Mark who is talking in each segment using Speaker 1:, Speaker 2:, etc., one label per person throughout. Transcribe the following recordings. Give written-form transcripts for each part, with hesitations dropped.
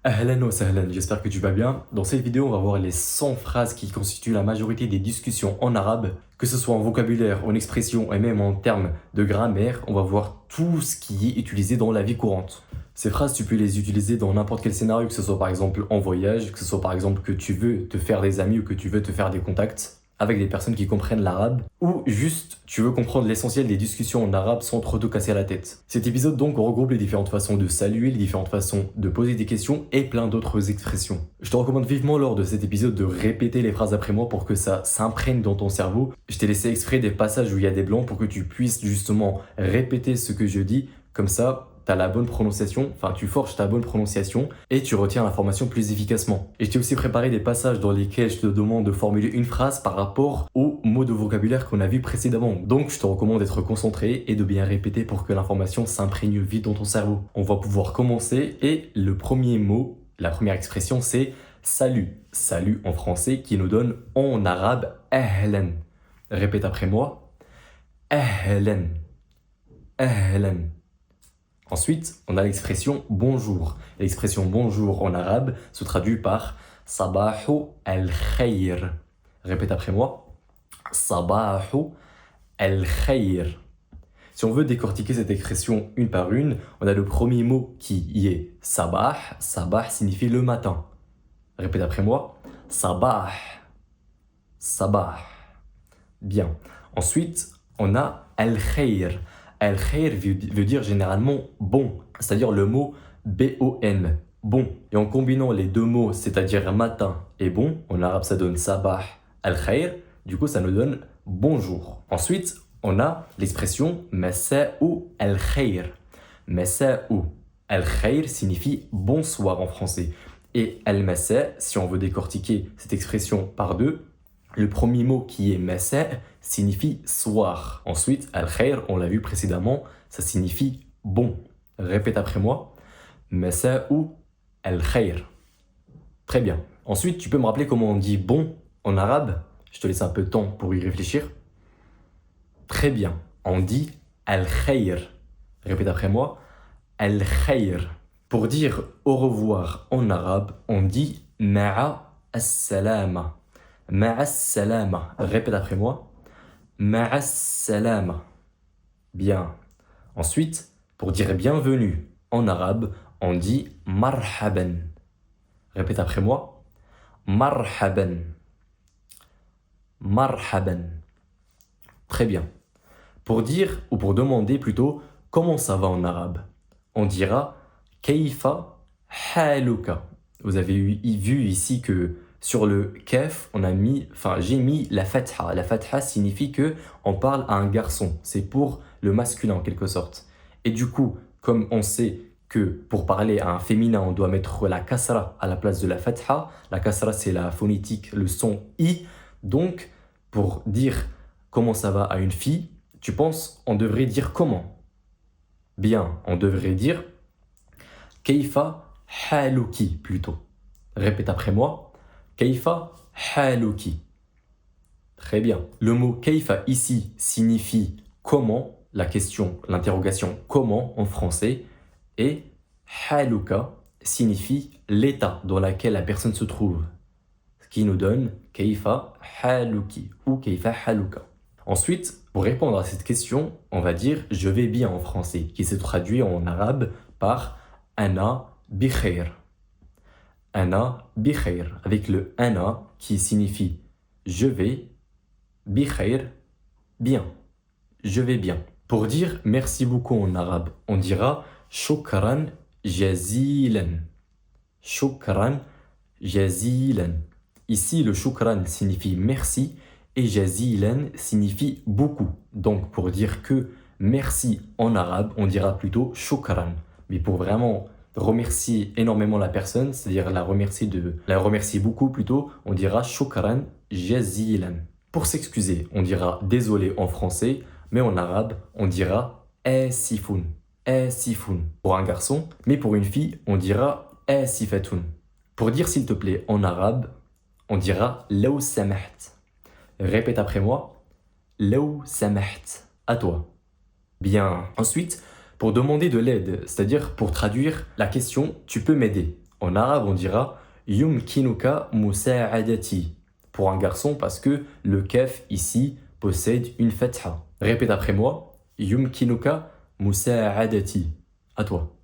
Speaker 1: Ahlan wa sahlan, j'espère que tu vas bien. Dans cette vidéo, on va voir les 100 phrases qui constituent la majorité des discussions en arabe, que ce soit en vocabulaire, en expression et même en termes de grammaire. On va voir tout ce qui est utilisé dans la vie courante. Ces phrases, tu peux les utiliser dans n'importe quel scénario, que ce soit par exemple en voyage, que ce soit par exemple que tu veux te faire des amis ou que tu veux te faire des contacts avec des personnes qui comprennent l'arabe, ou juste tu veux comprendre l'essentiel des discussions en arabe sans trop te casser la tête. Cet épisode donc regroupe les différentes façons de saluer, les différentes façons de poser des questions et plein d'autres expressions. Je te recommande vivement lors de cet épisode de répéter les phrases après moi pour que ça s'imprègne dans ton cerveau. Je t'ai laissé exprès des passages où il y a des blancs pour que tu puisses justement répéter ce que je dis, comme ça t'as la bonne prononciation, enfin tu forges ta bonne prononciation et tu retiens l'information plus efficacement. Et je t'ai aussi préparé des passages dans lesquels je te demande de formuler une phrase par rapport aux mots de vocabulaire qu'on a vu précédemment. Donc je te recommande d'être concentré et de bien répéter pour que l'information s'imprègne vite dans ton cerveau. On va pouvoir commencer et le premier mot, la première expression c'est salut. Salut en français qui nous donne en arabe ahlan. Répète après moi. Ahlan. Ahlan. Ensuite, on a l'expression bonjour. L'expression bonjour en arabe se traduit par sabahu al-khayr. Répète après moi. Sabahu al-khayr. Si on veut décortiquer cette expression une par une, on a le premier mot qui y est sabah. Sabah signifie le matin. Répète après moi. Sabah. Sabah. Bien. Ensuite, on a al-khayr. Al-khayr veut dire généralement bon, c'est-à-dire le mot B-O-N, bon. Et en combinant les deux mots, c'est-à-dire matin et bon, en arabe ça donne sabah al-khayr, du coup ça nous donne bonjour. Ensuite, on a l'expression masa'u al-khayr. Masa'u al-khayr signifie bonsoir en français. Et al-masa', si on veut décortiquer cette expression par deux, le premier mot qui est masa signifie soir. Ensuite, al-khayr, on l'a vu précédemment, ça signifie bon. Répète après moi. Masa ou al-khayr. Très bien. Ensuite, tu peux me rappeler comment on dit bon en arabe? Je te laisse un peu de temps pour y réfléchir. Très bien. On dit al-khayr. Répète après moi. Al-khayr. Pour dire au revoir en arabe, on dit ma'a as-salama. Ma'as-salama. Répète après moi. Ma'as-salama. Bien. Ensuite, pour dire bienvenue en arabe, on dit marhaban. Répète après moi. Marhaban. Marhaban. Très bien. Pour dire, ou pour demander plutôt, comment ça va en arabe, on dira Kayfa haluka. Vous avez vu ici que sur le kef, j'ai mis la fatha. La fatha signifie que on parle à un garçon. C'est pour le masculin en quelque sorte. Et du coup, comme on sait que pour parler à un féminin, on doit mettre la kasra à la place de la fatha. La kasra, c'est la phonétique, le son i. Donc, pour dire comment ça va à une fille, tu penses on devrait dire comment? Bien, on devrait dire Kayfa haluki plutôt. Répète après moi. Kayfa haluki. Très bien. Le mot kayfa ici signifie comment, la question, l'interrogation comment en français, et haluka signifie l'état dans lequel la personne se trouve. Ce qui nous donne kayfa haluki ou kayfa haluka. Ensuite, pour répondre à cette question, on va dire je vais bien en français, qui se traduit en arabe par ana bikhair. Ana bikhair, avec le ana qui signifie je vais, bikhair, bien. Je vais bien. Pour dire merci beaucoup en arabe, on dira shukran jazilan. Shukran jazilan. Ici, le shukran signifie merci et jazilan signifie beaucoup. Donc, pour dire que merci en arabe, on dira plutôt shukran. Mais pour vraiment remercier énormément la personne, c'est-à-dire la remercier beaucoup plutôt, on dira shukran jazilan. Pour s'excuser, on dira désolé en français, mais en arabe, on dira sifoun. Sifoun pour un garçon, mais pour une fille, on dira sifatoun. Pour dire s'il te plaît en arabe, on dira law samaht. Répète après moi. Law samaht. À toi. Bien. Ensuite, pour demander de l'aide, c'est-à-dire pour traduire la question, tu peux m'aider. En arabe, on dira yumkinuka musa'adati. Pour un garçon, parce que le kaf ici possède une fatha. Répète après moi. Yumkinuka musa'adati. À toi.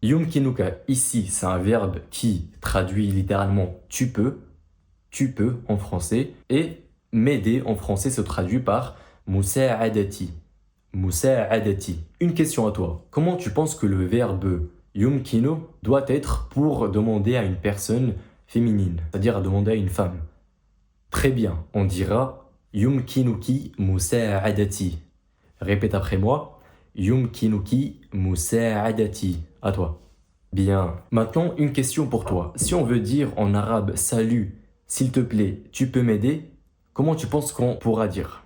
Speaker 1: Yumkinuka, ici, c'est un verbe qui traduit littéralement tu peux en français, et m'aider en français se traduit par musa'adati. Musa'adati. Une question à toi. Comment tu penses que le verbe yumkinu doit être pour demander à une personne féminine, c'est-à-dire à demander à une femme? Très bien, on dira yumkinuki musa'adati. Répète après moi. Yumkinuki musa'adati. À toi. Bien. Maintenant, une question pour toi. Si on veut dire en arabe salut, s'il te plaît, tu peux m'aider, comment tu penses qu'on pourra dire?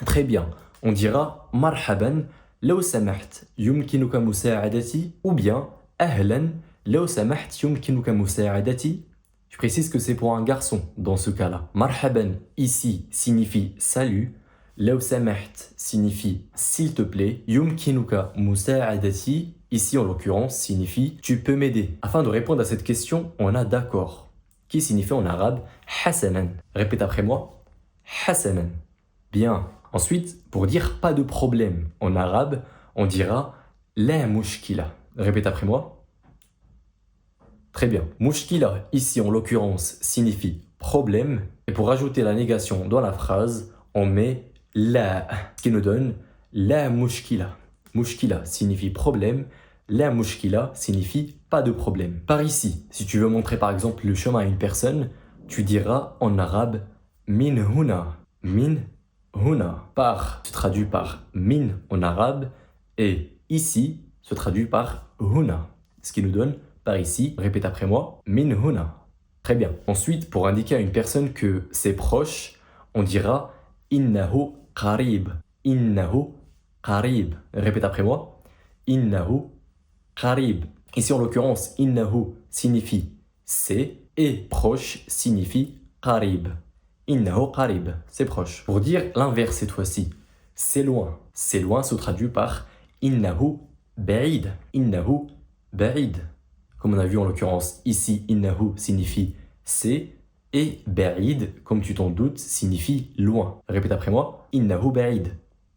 Speaker 1: Très bien. On dira marhaban, law samaht, yumkinuka musa'adati, ou bien ahlan, law samaht, yumkinuka musa'adati. Je précise que c'est pour un garçon dans ce cas-là. Marhaban ici signifie salut. Law samaht signifie s'il te plaît. Yumkinuka musa'adati, ici en l'occurrence, signifie tu peux m'aider. Afin de répondre à cette question, on a d'accord, qui signifie en arabe hasanan. Répète après moi. Hasanan. Bien. Ensuite, pour dire pas de problème, en arabe, on dira la mushkila. Répète après moi. Très bien. Mushkila, ici en l'occurrence, signifie problème. Et pour ajouter la négation dans la phrase, on met la, ce qui nous donne la mushkila. Mushkila signifie problème. La mushkila signifie pas de problème. Par ici, si tu veux montrer par exemple le chemin à une personne, tu diras en arabe min huna. Min huna. Par se traduit par min en arabe et ici se traduit par huna. Ce qui nous donne par ici, répète après moi, min huna. Très bien. Ensuite, pour indiquer à une personne que c'est proche, on dira innahu qarib. Innahu qarib. Répète après moi. Innahu qarib. Ici, en l'occurrence, innahu signifie c'est et proche signifie qarib. Innahu qarib, c'est proche. Pour dire l'inverse cette fois-ci, c'est loin. C'est loin se traduit par innahu ba'id. Innahu ba'id. Comme on a vu en l'occurrence ici, innahu signifie c'est et ba'id, comme tu t'en doutes, signifie loin. Répète après moi, innahu ba'id.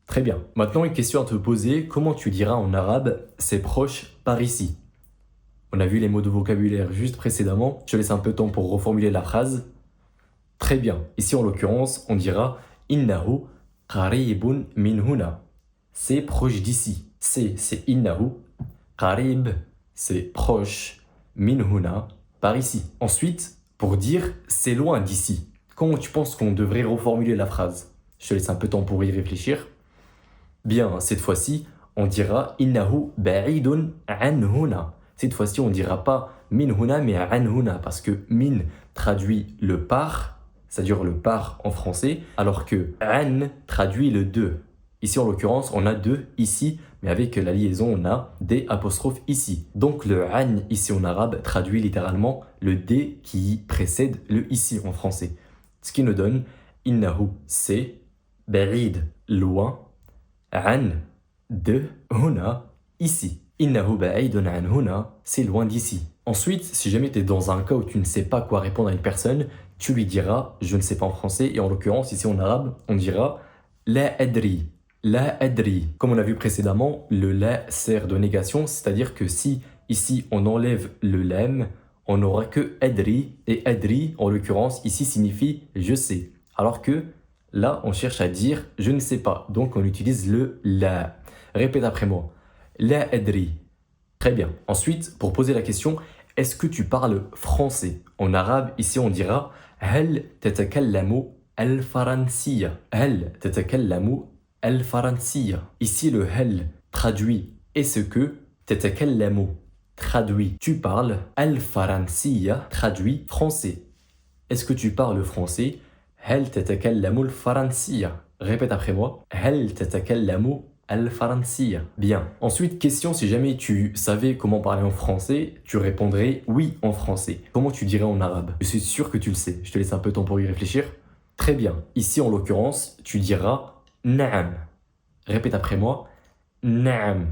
Speaker 1: Très bien. Maintenant, une question à te poser. Comment tu diras en arabe c'est proche par ici? On a vu les mots de vocabulaire juste précédemment. Je te laisse un peu de temps pour reformuler la phrase. Très bien. Ici, en l'occurrence, on dira innahu qaribun min huna. C'est proche d'ici. C'est innahu. Qarib, c'est proche. Min huna, par ici. Ensuite, pour dire c'est loin d'ici, comment tu penses qu'on devrait reformuler la phrase? Je te laisse un peu de temps pour y réfléchir. Bien, cette fois-ci, on dira innahu ba'idun an huna. Cette fois-ci, on ne dira pas min huna, mais an huna, parce que min traduit le par, c'est-à-dire le par en français, alors que an traduit le de. Ici, en l'occurrence, on a de ici, mais avec la liaison, on a des apostrophes ici. Donc le an ici en arabe traduit littéralement le d qui précède le ici en français. Ce qui nous donne innahu, c'est ba'id, loin, an, de, huna, ici. Innahu ba'idun an huna, c'est loin d'ici. Ensuite, si jamais tu es dans un cas où tu ne sais pas quoi répondre à une personne, tu lui diras je ne sais pas en français, et en l'occurrence ici en arabe, on dira la adri. La adri. Comme on a vu précédemment, le la sert de négation, c'est-à-dire que si ici on enlève le lam, on n'aura que adri, et adri en l'occurrence ici signifie je sais. Alors que là on cherche à dire je ne sais pas, donc on utilise le la. Répète après moi. La adri. Très bien. Ensuite, pour poser la question, est-ce que tu parles français? En arabe, ici on dira hal tatakallamu al-faransiya. Hal tatakallamu al-faransiya. Ici le hal traduit est-ce que, tatakallamu traduit tu parles, al-faransiya traduit français. Est-ce que tu parles français? Hal tatakallamu al-faransiya. Répète après moi. Hal tatakallamu al-faransiya. Bien. Ensuite, question, si jamais tu savais comment parler en français, tu répondrais oui en français. Comment tu dirais en arabe? Je suis sûr que tu le sais. Je te laisse un peu de temps pour y réfléchir. Très bien. Ici, en l'occurrence, tu diras na'am. Répète après moi. Na'am.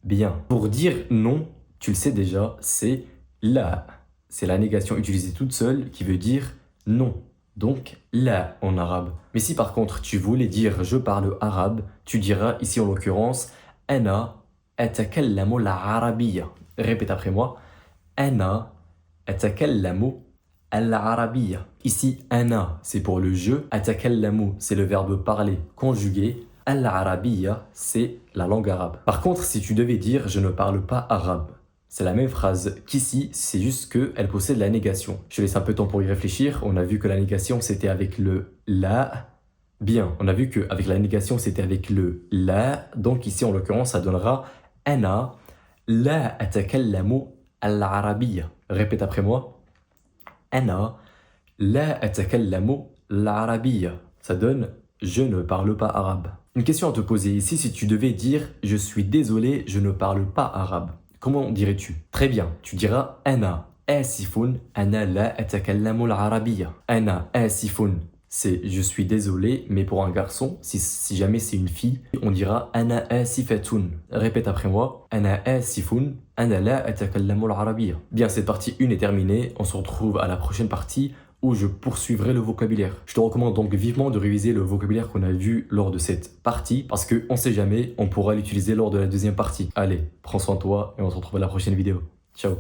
Speaker 1: Bien. Pour dire non, tu le sais déjà, c'est la. c'est la négation utilisée toute seule qui veut dire non. Donc, la en arabe. Mais si par contre tu voulais dire je parle arabe, tu diras ici en l'occurrence Ana atakallamu al-arabiyya. Répète après moi. Ana atakallamu al-arabiyya. Ici, ana, c'est pour le je. Atakallamu, c'est le verbe parler conjugué. Al-arabiyya, c'est la langue arabe. Par contre, si tu devais dire je ne parle pas arabe, c'est la même phrase qu'ici, c'est juste qu'elle possède la négation. Je laisse un peu de temps pour y réfléchir. On a vu que la négation, c'était avec le la. Bien, on a vu qu'avec la négation, c'était avec le la. Donc ici, en l'occurrence, ça donnera ana la atakallamu al-arabiyya. Répète après moi. Ana la atakallamu al-arabiyya. Ça donne je ne parle pas arabe. Une question à te poser ici, si tu devais dire je suis désolé, je ne parle pas arabe. Comment dirais-tu? Très bien, tu diras Ana asifun, ana la atakallamu al-arabiyya. Ana asifun, c'est je suis désolé, mais pour un garçon, si jamais c'est une fille, on dira Ana asifatun. Répète après moi. Ana asifun, ana la atakallamu al-arabiyya. Bien, cette partie 1 est terminée. On se retrouve à la prochaine partie où je poursuivrai le vocabulaire. Je te recommande donc vivement de réviser le vocabulaire qu'on a vu lors de cette partie parce qu'on ne sait jamais, on pourra l'utiliser lors de la deuxième partie. Allez, prends soin de toi et on se retrouve à la prochaine vidéo. Ciao.